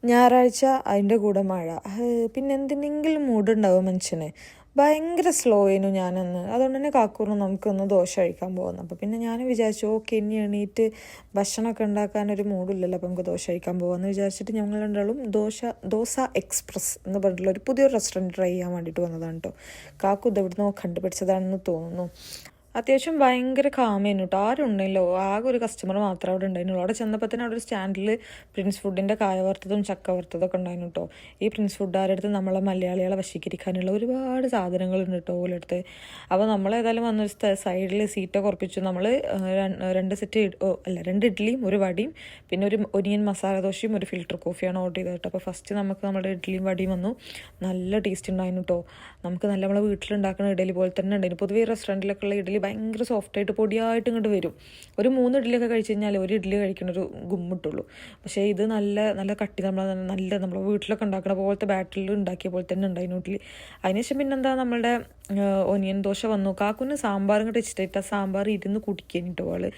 ഞായറാഴ്ച അതിൻ്റെ കൂടെ മഴ. പിന്നെ എന്തിനെങ്കിലും മൂഡുണ്ടാവും മനുഷ്യന്. ഭയങ്കര സ്ലോ ആയിരുന്നു ഞാനന്ന്. അതുകൊണ്ട് തന്നെ കാക്കൂറിന് നമുക്കൊന്ന് ദോശ കഴിക്കാൻ പോകുന്നു. അപ്പോൾ പിന്നെ ഞാൻ വിചാരിച്ചു ഓക്കെ ഇനി എണീറ്റ് ഭക്ഷണമൊക്കെ ഉണ്ടാക്കാനൊരു മൂഡില്ലല്ലോ, അപ്പോൾ നമുക്ക് ദോശ കഴിക്കാൻ പോകാമെന്ന് വിചാരിച്ചിട്ട് ഞങ്ങൾ രണ്ടാളും ദോശ എക്സ്പ്രസ് എന്ന് പറഞ്ഞിട്ടുള്ള ഒരു പുതിയൊരു റെസ്റ്റോറൻറ്റ് ട്രൈ ചെയ്യാൻ വേണ്ടിയിട്ട് വന്നതാണ് കേട്ടോ. കാക്കു ഇത് എവിടുന്നോ കണ്ടുപിടിച്ചതാണെന്ന് തോന്നുന്നു. അത്യാവശ്യം ഭയങ്കര കാമേനു കേട്ടോ. ആരും ഉണ്ടല്ലോ, ആകെ ഒരു കസ്റ്റമർ മാത്രമേ അവിടെ ഉണ്ടായിരുന്നുള്ളൂ. അവിടെ ചെന്നപ്പോൾ തന്നെ അവിടെ ഒരു സ്റ്റാൻഡിൽ പ്രിൻസ് ഫുഡിൻ്റെ കായ വറുത്തതും ചക്ക വറുത്തതൊക്കെ ഉണ്ടായിരുന്നു കേട്ടോ. ഈ പ്രിൻസ് ഫുഡുകാരുടെ അടുത്ത് നമ്മളെ മലയാളികളെ വശീകരിക്കാനുള്ള ഒരുപാട് സാധനങ്ങളുണ്ട് കേട്ടോ ഓലെടുത്ത്. അപ്പോൾ നമ്മളേതായാലും വന്നൊരു സൈഡിൽ സീറ്റൊക്കെ ഉറപ്പിച്ചു. നമ്മൾ 2 ഇഡ്ഡലിയും ഒരു വടിയും പിന്നെ ഒരു ഒനിയൻ മസാല ദോശയും ഒരു ഫിൽറ്റർ കോഫിയാണ് ഓർഡർ ചെയ്തത് കേട്ടോ. അപ്പോൾ ഫസ്റ്റ് നമുക്ക് നമ്മുടെ ഇഡ്ഡലിയും വടിയും വന്നു. നല്ല ടേസ്റ്റ് ഉണ്ടായിരുന്നു കേട്ടോ. നമുക്ക് നല്ല നമ്മളെ വീട്ടിലുണ്ടാക്കുന്ന ഇഡ്ഡലി പോലെ തന്നെ ഉണ്ടായിരുന്നു. പൊതുവേ റെസ്റ്റോറൻറ്റിലൊക്കെ ഉള്ള ഇഡ്ഡലി ഭയങ്കര സോഫ്റ്റായിട്ട് പൊടിയായിട്ട് ഇങ്ങോട്ട് വരും. ഒരു 3 ഇഡ്ഡലിയൊക്കെ കഴിച്ച് കഴിഞ്ഞാൽ ഒരു ഇഡ്ഡലി കഴിക്കണൊരു ഗുമ്മിട്ടുള്ളൂ. പക്ഷേ ഇത് നല്ല കട്ടി നമ്മളെ വീട്ടിലൊക്കെ ഉണ്ടാക്കുന്ന പോലത്തെ ബാറ്ററിൽ ഉണ്ടാക്കിയ പോലെ തന്നെ ഉണ്ടായിരുന്നു ഇഡ്ഡലി. അതിനുശേഷം പിന്നെന്താ നമ്മളുടെ ഒനിയൻ ദോശ വന്നു. കാക്കുന് സാമ്പാറും കൂടെ ഇഷ്ടമായിട്ട് ആ സാമ്പാർ ഇരുന്ന് കുടിക്കാനിട്ടോ ആള്.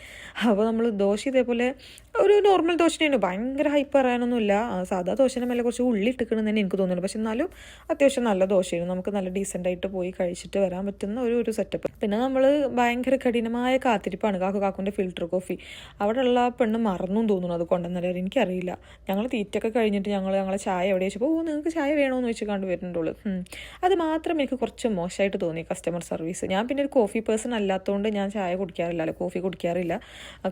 അപ്പോൾ നമ്മൾ ദോശ ഇതേപോലെ ഒരു നോർമൽ ദോശയാണ്, ഭയങ്കര ഹൈപ്പ് പറയാനൊന്നുമില്ല. സാധാ ദോശേനെ മേലെ കുറച്ച് ഉള്ളി ഇട്ടിക്കണമെന്ന് തന്നെ എനിക്ക് തോന്നുന്നു. പക്ഷെ എന്നാലും അത്യാവശ്യം നല്ല ദോശയാണ്, നമുക്ക് നല്ല ഡീസൻ്റായിട്ട് പോയി കഴിച്ചിട്ട് വരാൻ പറ്റുന്ന ഒരു സെറ്റപ്പ്. പിന്നെ നമ്മൾ ഭയങ്കര കഠിനമായ കാത്തിരിപ്പാണ്. കാക്കുവിൻ്റെ ഫിൽറ്റർ കോഫി അവിടെ ഉള്ള പെണ്ണ് മറന്നും തോന്നുന്നു അത് കൊണ്ടുവന്നേരം, എനിക്കറിയില്ല. ഞങ്ങൾ തീറ്റയൊക്കെ കഴിഞ്ഞിട്ട് ഞങ്ങളെ ചായ എവിടെ വെച്ചപ്പോൾ നിങ്ങൾക്ക് ചായ വേണമെന്ന് വെച്ച് കണ്ടു വരുന്നുള്ളൂ. അത് മാത്രം എനിക്ക് കുറച്ച് മോശമായിട്ട് തോന്നി കസ്റ്റമർ സർവീസ്. ഞാൻ പിന്നെ ഒരു കോഫി പേഴ്സൺ അല്ലാത്തതുകൊണ്ട് ഞാൻ ചായ കുടിക്കാറില്ല, കോഫി കുടിക്കാറില്ല.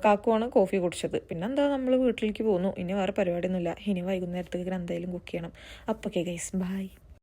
കാക്കുവാണ് കോഫി കുടിച്ചത്. പിന്നെ എന്താ നമ്മൾ വീട്ടിലേക്ക് പോന്നു. ഇനി വേറെ പരിപാടിയൊന്നുമില്ല. ഇനി വൈകുന്നേരത്തേക്ക് എന്തായാലും കുക്ക് ചെയ്യണം. അപ്പോൾ ഓക്കെ ഗൈസ്, ബൈ.